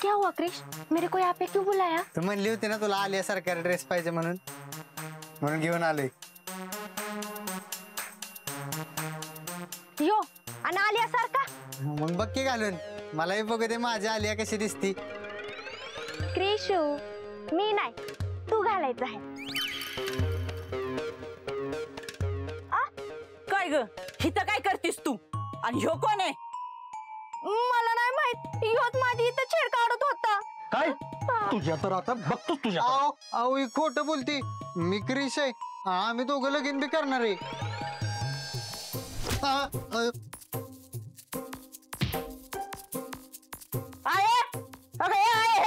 क्या हुआ क्रिश, मेरे को यहाँ पे क्यों बुलाया? तू म्हणली होती ना तुला आलिया सारखा ड्रेस पाहिजे म्हणून घेऊन आलोय. यो आणि आलिया सारखा? मग बघ की घालून, मलाही बघू दे माझी आलिया कशी दिसती. क्रिशू, मी नाही, तू घालायचं आहे. काय ग, इथं काय करतीस तू? आणि ह्यो कोण आहे? मला नाही माहित, योच माझी इथं छेड काढत होता. काय तुझ्या तर आता बघतोस तुझ्या. अहो ही खोटं बोलती. मी क्रिश आहे, आम्ही दोघं लगीन बी करणार आहे.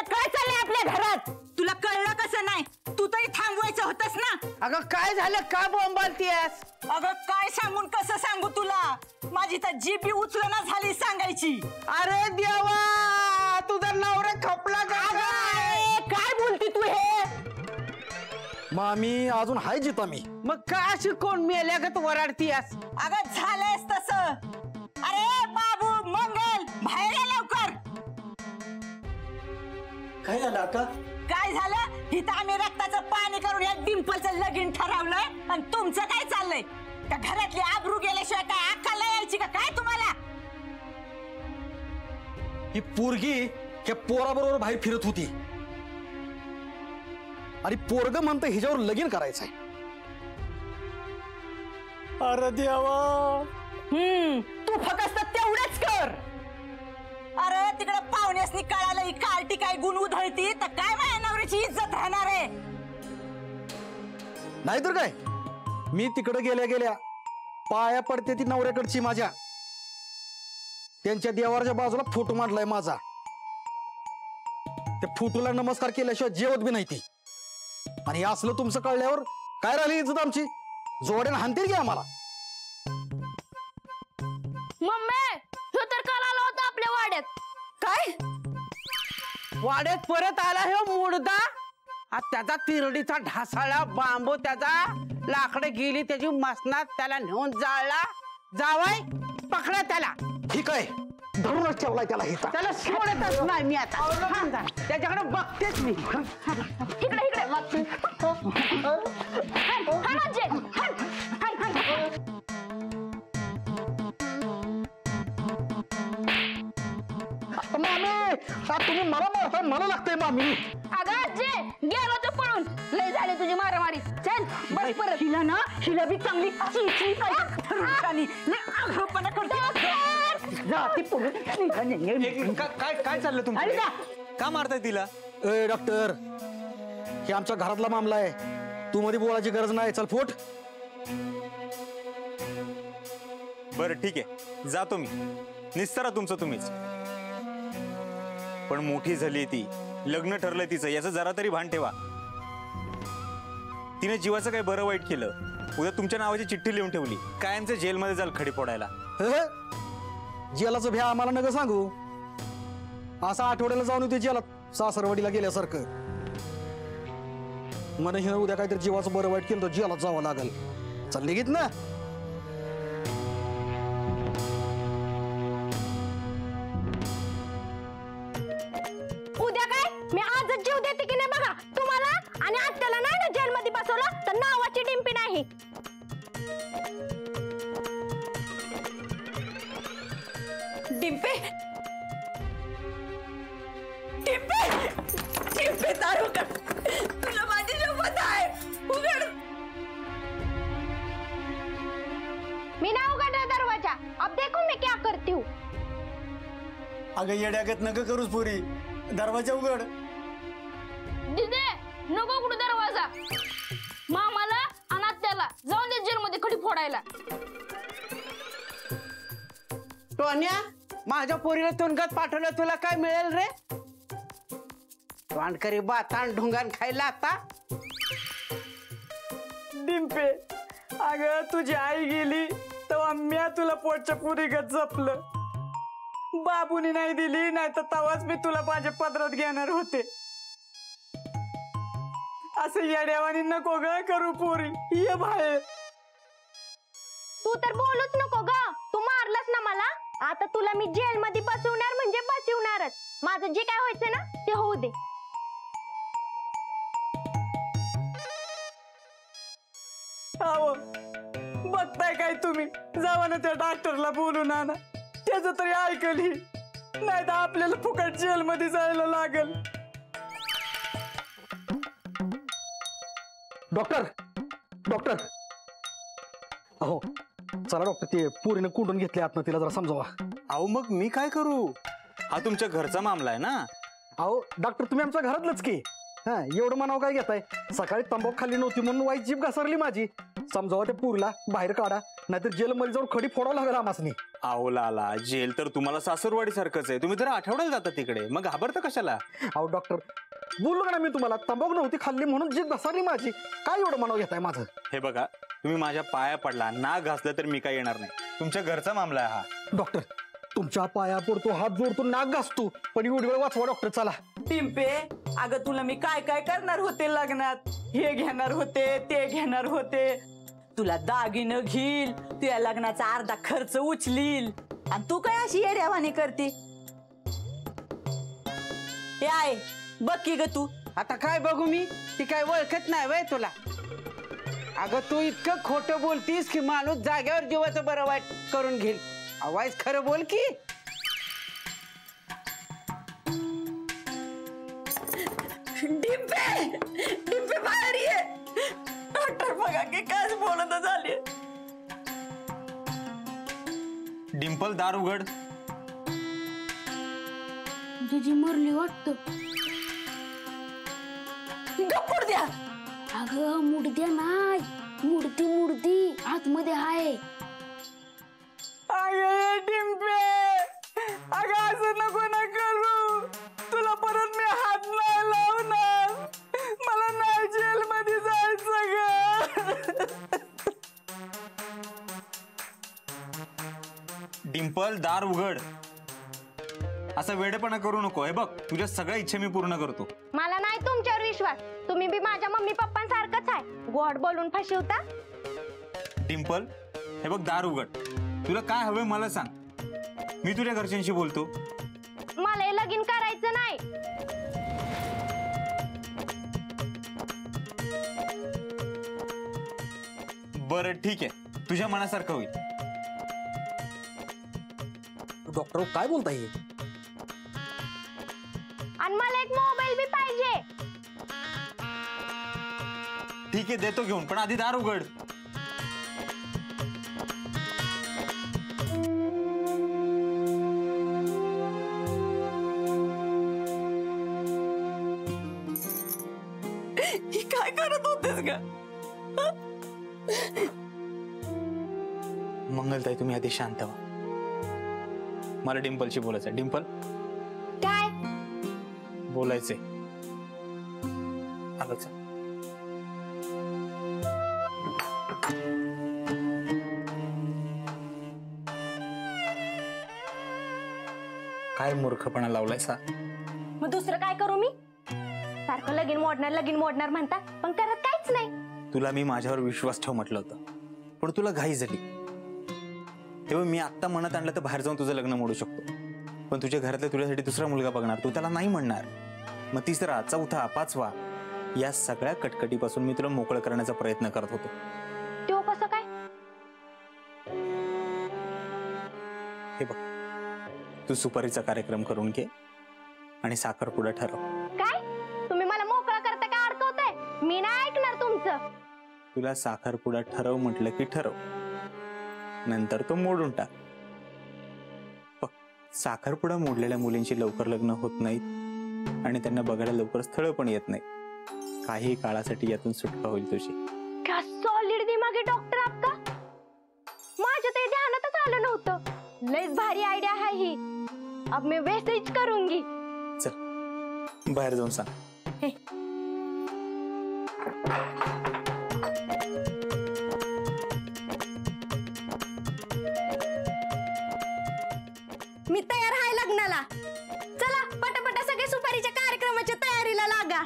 काय चाललंय आपल्या घरात? तुला कळलं कसं नाही? तू तरी थांबवायचं होतस ना. अगं काय झालं, का बोंबालतीयस? अगं काय सांगून कसं सांगू तुला? माझी तर जीभ उचलना झाली सांगायची. अरे देवा, तुझा नवरा खपला का? काय बोलती तू हे? मामी अजून हाय जिता मी. मग का अशी कोण मेल्यागत वराडतीयस? अगं झालंयस तसं. अरे बाबू मंगल, बाहेर ये लवकर. काय झालं अक्का? काय झालं? इथं आम्ही रक्ताचं पाणी करून या डिंपलचं लगीन ठरवलंय आणि तुमचं काय चाललंय? त्या घरातली आबरू गेल्याशिवाय काय अक्कल यायची का काय तुम्हाला? ही पोरगी त्या पोराबरोबर बाहेर फिरत होती आणि पोरग म्हणतं हिच्यावर लगीन करायचंय. अरे देवा. तू फक्त तेवढंच कर. अरे तिकडे पाहुण्यासनी कळालं ही कार्टी काय गुण उधळती तर काय माझ्या नवऱ्याची इज्जत राहणार आहे? नाहीतर काय, मी तिकडे गेल्या गेल्या पाया पडते ती नवऱ्याकडची माझ्या. त्यांच्या देवाच्या बाजूला फोटो मांडलाय माझा. त्या फोटोला नमस्कार केल्याशिवाय जेवत बी नाही ती. आणि हे असलं तुमचं कळल्यावर काय राहिली इज्जत आमची? जोड्यानं हाणतील की आम्हाला. मम्मी, ह्यो तर काल आला होता आपल्या वाड्यात. काय वाड्यात परत आला हे मुडदा? त्याचा तिरडीचा ढासाळा बांबू, त्याचा लाकडं गेली त्याची मसनात, त्याला नेऊन जाळला. जावाय पकडा त्याला. ठीक आहे, धरूनच ठेवलाय त्याला हिता. त्याला सोडतच नाही मी आता. त्याच्याकडे बघतेच मी. इकडे इकडे हाण आजी, हाण. मामी, तुम्ही मला मारताय, मला लागतंय मामी. अगं आजी, गेलो तो पळून. लय झाले तुझी मारामारी. चल बस परत. हिला ना, हिला बी चांगली चिंची पाहिजे. आघापणा करते. जाती पळून. काय चाललं तुमचं? का मारताय तिला? ए डॉक्टर, हे आमच्या घरातला मामला आहे. तू मध्ये बोलायची गरज नाही. चल फुट. बरं ठीक आहे, जातो मी. निस्तारा तुमचं तुम्हीच. पण मोठी झाली ती, लग्न ठरलंय तिचं, याचं जरा तरी भान ठेवा. तिने जीवाचं काही बरं वाईट केलं, उद्या तुमच्या नावाची चिठ्ठी लिहून ठेवली, कायमचं जेलमध्ये जाल खडी फोडायला. जेलाचं भ्या आम्हाला नका सांगू. असं आठवड्याला जाऊन येते जेलात सासरवाडीला गेल्यासारखं. मन हिनं उद्या काहीतरी जीवाचं बरं वाईट केलं तर जेलात जावं लागल. चल निघित ना. उद्या काय मी आजच जीव देते की नाही बघा. तुम्हाला आणि आत्याला नाही ना जेलमध्ये बसवलं तर नावाची डिंपी नाही. डिंपे, डिंपे, डिंपे दारू कर. तुला माझी शपथ आहे, उघड. मी ना उघडला दरवाजा. अब देखो मैं क्या करती हूँ. अगं येड्यागत नका करूच पुरी, दरवाजा उघड. दिदे नको उघडू दरवाजा. मामाला आणि आत्याला जाऊन दे जेलमध्ये खडी फोडायला. टोन्या, माझ्या पोरीला तुनगत पाठवलं, तुला काय मिळेल रे? वांडकरी बातान ढुंगान खायला आता. डिंपे, अगं तुझी आई गेली तेव्हा मी तुला पोटच्या पुरीगत जपलं. बाबूनी नाही दिली, नाही तर तवाच मी तुला माझ्या पदरात घेणार होते. असं येड्यावानी नको ग करू पोरी. ये बाहेर. तू तर बोलूच नको ग. तू मारलास ना मला आता तुला मी जेल मध्ये बसवणार म्हणजे बसवणारच. माझं जे काय व्हायचं ना ते होऊ दे. अहो बघताय काय तुम्ही, जावा ना त्या डॉक्टरला बोलून आणा, त्याचं तरी ऐकली, नाही तर आपल्याला फुकट जेल मध्ये जायला लागल. डॉक्टर डॉक्टर अहो चला डॉक्टर, ते पोरीनं कुंडून घेतले आतनं, तिला जरा समजावा. अहो मग मी काय करू? हा तुमच्या घरचा मामला आहे ना. अहो डॉक्टर तुम्ही आमच्या घरातलंच की. हा एवढं म्हणावं काय घेताय? सकाळी तंबाखू खाल्ली नव्हती म्हणून वाईट जीभ घसरली माझी. समजावा त्या पुरीला बाहेर काढा, नाहीतर जेलमध्ये जाऊन खडी फोडावं लागेल आमासनी. अहो लाला, जेल तर तुम्हाला सासूरवाडी सारखंच आहे. तुम्ही तर आठवड्याला जाता तिकडे, मग घाबरता कशाला? अहो डॉक्टर बोललो ना मी तुम्हाला, तंबाखू नव्हती खाल्ली म्हणून जीभ घसरली माझी. काय एवढं म्हणावं घेताय माझं? हे बघा, तुम्ही माझ्या पाया पडला, नाक घासलं तर मी काय येणार नाही. तुमच्या घरचा मामला आहे हा. डॉक्टर तुमच्या पाया पडतो, हात जोडतो, नाक घासतो, पण एवढी वेळ वाचवा डॉक्टर. चला. टिंपे, अगं तुला मी काय काय करणार होते लग्नात, हे घेणार होते ते घेणार होते, तुला दागिनं घेईल, तुझ्या लग्नाचा अर्धा खर्च उचलील, आणि तू काय अशी येड्यावानी करते? हे आहे बघ की ग तू. आता काय बघू मी, ती काय ओळखत नाही वय तुला. अगं तू इतकं खोटं बोलतीस की माणूस जागेवर जीवाचं बरं वाईट करून घेईल. आवाज खरं बोल की. डिंपे, डिंपे बाहेर ये. डॉक्टर बघा की काय बोलत झाली. डिंपल, दार उघड. तुझी मुरली वाटतं. गप्पूर द्या. अगं मुडद्या नाही, मूर्ती आतमध्ये आहे. अगे डिंपे, अगं असं नको ना करू, तुला परत मी हात नाही लावणार, मला नाही जेल मध्ये जायचं ग. डिंपल, दार उघड. असं वेडेपणा करू नको. हे बघ, तुझ्या सगळ्या इच्छा मी पूर्ण करतो. मला नाही तुमच्यावर विश्वास. तुम्ही बी माझ्या मम्मी पप्पांसारखंच आहे, गोड बोलून फसवता. डिंपल, हे बघ, दार उघड. तुला काय हवंय मला सांग, मी तुझ्या घरच्यांशी बोलतो. मला हे लगीन करायचं नाही. बरं ठीक आहे, तुझ्या मनासारखं होईल. डॉक्टर काय बोलताय? आणि मला एक मोबाईल बी पाहिजे. ठीक आहे, देतो घेऊन, पण आधी दार उघड. ही काय करत होतेस ग? मंगलताई, तुम्ही आधी शांत व्हा. मला डिंपलशी बोलायचं. डिंपल, काय? बोलायचंय. आलं चल. काय मूर्खपणा लावलाय सा. मग दुसरं काय करू मी? सारखं लगीन मोडणार म्हणता, पण करत काहीच नाही. तुला मी माझ्यावर विश्वास ठेव म्हटलं होतं, पण तुला घाई झाली. तेव्हा मी आत्ता मनात आणलं तर बाहेर जाऊन तुझं लग्न मोडू शकतो, पण तुझ्या घरातल्या तुझ्यासाठी दुसरा मुलगा बघणार, तू त्याला नाही म्हणणार. मग तिसरा, चौथा, पाचवा, या सगळ्या कटकटीपासून मी तुला मोकळं करण्याचा प्रयत्न करत होतो. तो कसं काय? हे बघ, तू सुपारीचा कार्यक्रम करून घे आणि साखरपुडा ठरव. काय? तुम्ही मला मोकळा करता का अडकवताय? मी नाही ऐकणार तुमचं. तुला साखरपुडा ठरव म्हटलं की ठरव, नंतर तो मोडून टाक. बघ, साखरपुडा मोडलेल्या मुलींची लवकर लग्न होत नाहीत आणि त्यांना बघायला लवकर स्थळ पण येत नाही. काही काळासाठी यातून सुटका होईल तुझी. क्या सॉलिड दिमाग आहे डॉक्टर आपका. माझ्या ते ध्यानातच आलं नव्हतं. लयच भारी आयडिया आहे ही. अब मैं वैसे ही करूंगी. चल बाहेर जाऊन सांग. मी तयार आहे लग्नाला. चला पटापटा सगळे सुपारीच्या कार्यक्रमाच्या तयारीला लागा.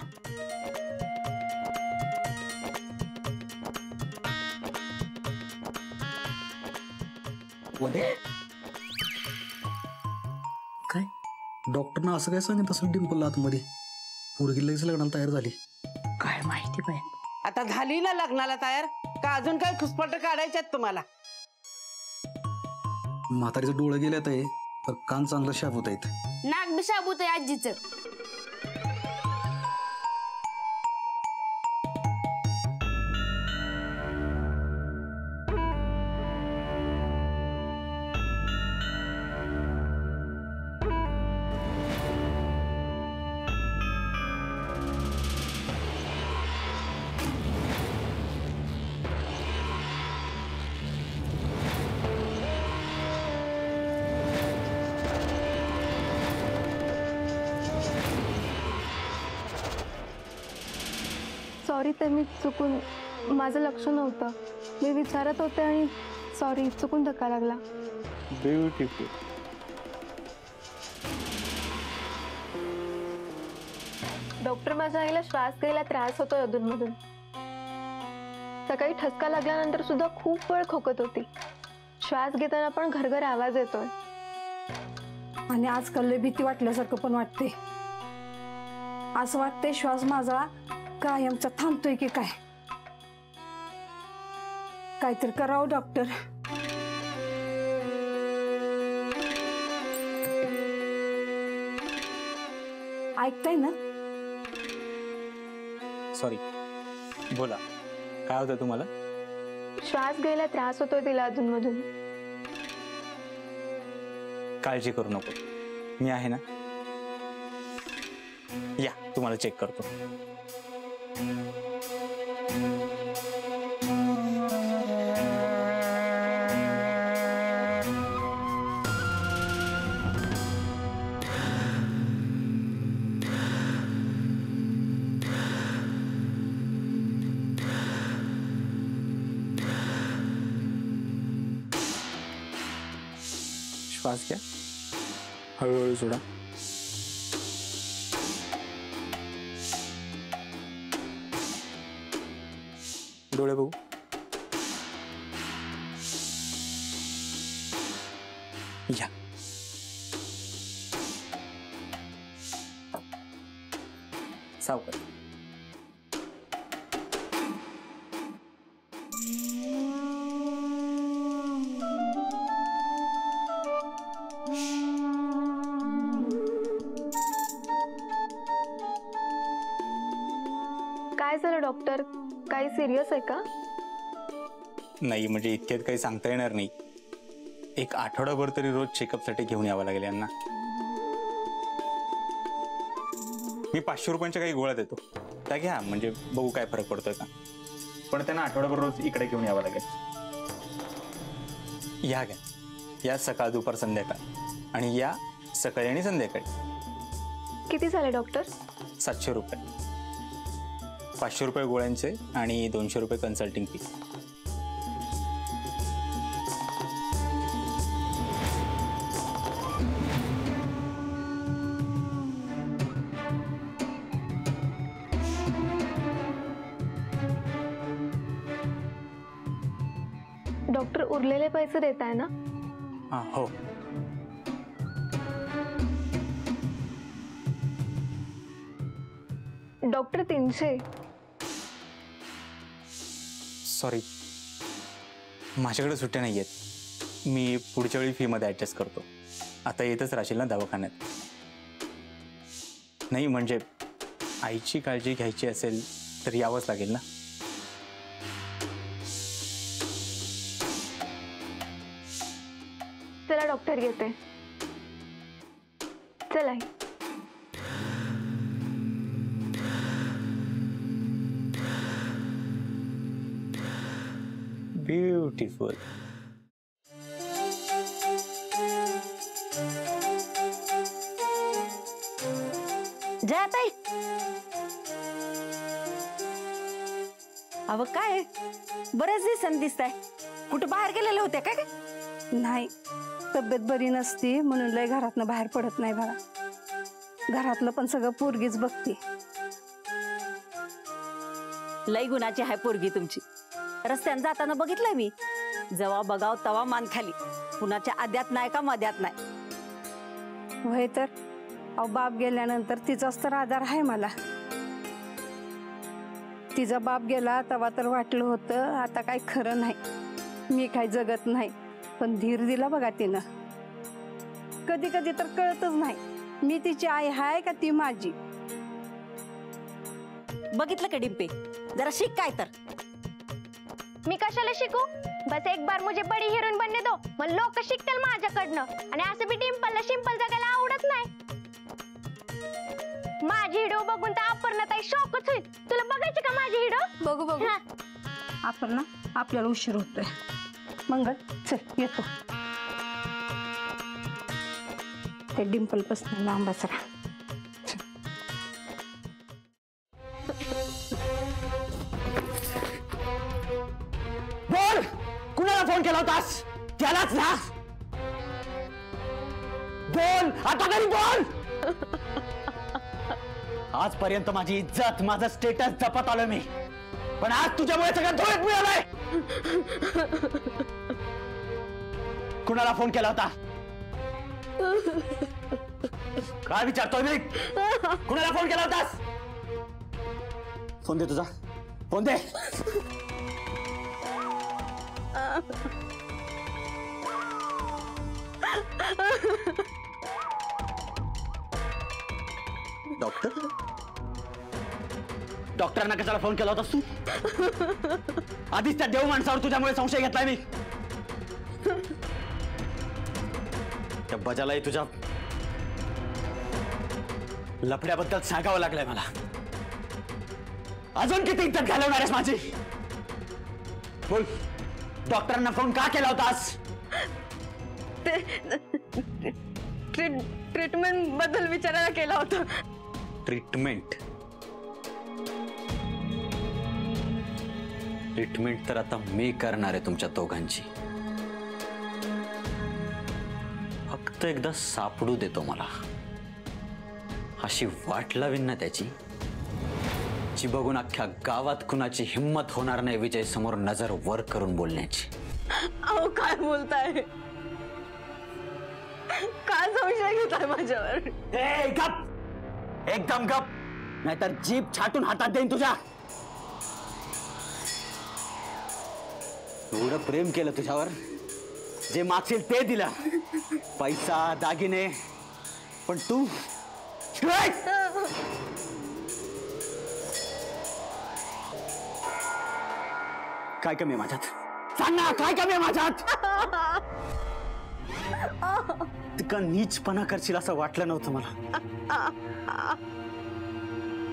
डॉक्टरनं असं काय सांगितलं असेल डिंपलला आतमध्ये? पोरगी लगेच लग्नाला तयार झाली. काय माहिती बाई. आता झाली ना लग्नाला तयार का अजून काही खुसपट काढायच्यात तुम्हाला? म्हातारीचं डोळं गेल्यात आहे, पण कान चांगलं शाप होत आहेत. नाक बी शाबूत आहे आजीचं. सॉरी ते मी चुकून, माझं लक्ष नव्हतं. मी विचारत होते आणि सॉरी चुकून धक्का लागला. ब्युटिफुल. डॉक्टर माझ्या आईला श्वास घ्यायला त्रास होतोय अधूनमधून. सकाळी ठसका लागल्यानंतर सुद्धा खूप वेळ खोकत होती. श्वास घेताना पण घरघर आवाज येतोय. आणि आजकाल लय भीती वाटल्यासारखं पण वाटते. असं वाटते श्वास माझा कायमचा थांबतोय की काय. काहीतरी करावं डॉक्टर. ऐकताय ना? सॉरी, बोला काय होतं तुम्हाला? श्वास घ्यायला त्रास होतोय तिला अधूनमधून. काळजी करू नको, मी आहे ना. या तुम्हाला चेक करतो. श्वास घ्या, हळूहळू सोडा. डोळे बघू. या सावकाश. काय झालं डॉक्टर? काही सिरियस आहे का? नाही, म्हणजे इतक्यात काही सांगता येणार नाही. एक आठवडाभर तरी रोज चेकअपसाठी घेऊन यावं लागेल यांना. मी 500 रुपयांच्या काही गोळ्या देतो, त्या घ्या, म्हणजे बघू काय फरक पडतोय का. पण त्यांना आठवडाभर रोज इकडे घेऊन यावं लागेल. या घ्या, या सकाळ दुपार संध्याकाळ, आणि या सकाळी आणि संध्याकाळी. किती झाले डॉक्टर? 700 रुपये. 500 रुपये गोळ्यांचे आणि 200 रुपये कन्सल्टिंग फी. डॉक्टर उरलेले पैसे देताय ना? हां, हो. डॉक्टर 300. सॉरी, माझ्याकडे सुट्ट्या नाही आहेत. मी पुढच्या वेळी फीमध्ये ॲडजस्ट करतो. आता येतच राहशील ना दवाखान्यात? नाही, म्हणजे आईची काळजी घ्यायची असेल तर यावंच लागेल ना. चला डॉक्टर येते. चला. ब्युटिफुल. जयाताई, अव काय बरेच दिवसांनी दिसताय. कुठं बाहेर गेलेले होते काय? नाही, तब्येत बरी नसती म्हणून लय घरातनं बाहेर पडत नाही बघा. घरातलं पण सगळं पोरगीच बघते. लई गुणाची आहे पोरगी तुमची. रस्त्यानं जाताना बघितलंय मी. जेव्हा बघाव तवा मान खाली. कुणाच्या आद्यात नाही का मध्यात नाही. वय तर अहो बाप गेल्यानंतर तिचाच तर आधार आहे मला. तिचा बाप गेला तेव्हा तर वाटलं होतं आता काय खरं नाही, मी काय जगत नाही. पण धीर दिला बघा तिनं. कधी कधी तर कळतच नाही मी तिची आई हाय का ती माझी. बघितलं का डिंपे, जरा शिक काय तर. मी कशाला शिकू? बस एक बार मुझे बड़ी हीरोइन बनने दो, मग लोक शिकतील माझ्याकडनं. आणि असं बी डिंपलला सिंपल जगायला आवडत नाही. माझी हिडो बघून तर अपर्णाताई शॉकच होईल. तुला बघायची का माझी हिडो? बघू बघू. हा. आपण ना आपल्याला उशीर होतोय. मंगल चल येतो. ते डिंपल पासून लांब सगळा. बोल, कुणाला फोन केला होतास? त्यालाच ना. बोल आता तरी बोल. आजपर्यंत माझी इज्जत, माझं स्टेटस जपत आलोय मी, पण आज तुझ्यामुळे सगळं धुळीत मिळालंय. कुणाला फोन केला होता? काय विचारतोय मी? कुणाला फोन केला होतास? फोन दे तुझा, फोन दे. डॉक्टर, डॉक्टरांना कशाला फोन केला होतास तू? आधीच त्या देव माणसावर तुझ्यामुळे संशय घेतलाय मी. त्या बजालाही तुझ्या लफड्याबद्दल सांगावं लागलंय मला. अजून किती इज्जत घालवणार आहेस माझी? बोल, डॉक्टरांना फोन का केला होतास? ट्रीटमेंट बद्दल विचारायला केला होता. ट्रीटमेंट? ट्रीटमेंट तर आता मी करणार आहे तुमच्या दोघांची. फक्त एकदा सापडू देतो मला. अशी वाट लावीन ना त्याची, जी बघून अख्ख्या गावात कुणाची हिम्मत होणार नाही विजय समोर नजर वर करून बोलण्याची. अहो काय बोलताय? का संशय घेताय माझ्यावर? ए गप, एकदम गप, नाहीतर जीभ छाटून हातात देईन तुझ्या. एवढं प्रेम केलं तुझ्यावर, जे मागशील ते दिलं, पैसा दागिने, पण तू काय कमी आहे माझ्यात? सांग ना, काय कमी आहे माझ्यात? तिका नीचपणा करशील असं वाटलं नव्हतं मला,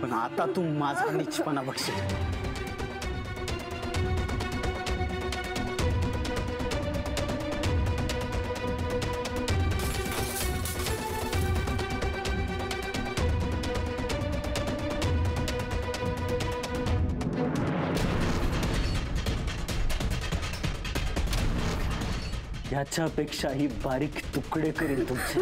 पण आता तू माझा नीचपणा बघशील. याच्यापेक्षाही बारीक तुकडे करेल तुमचे.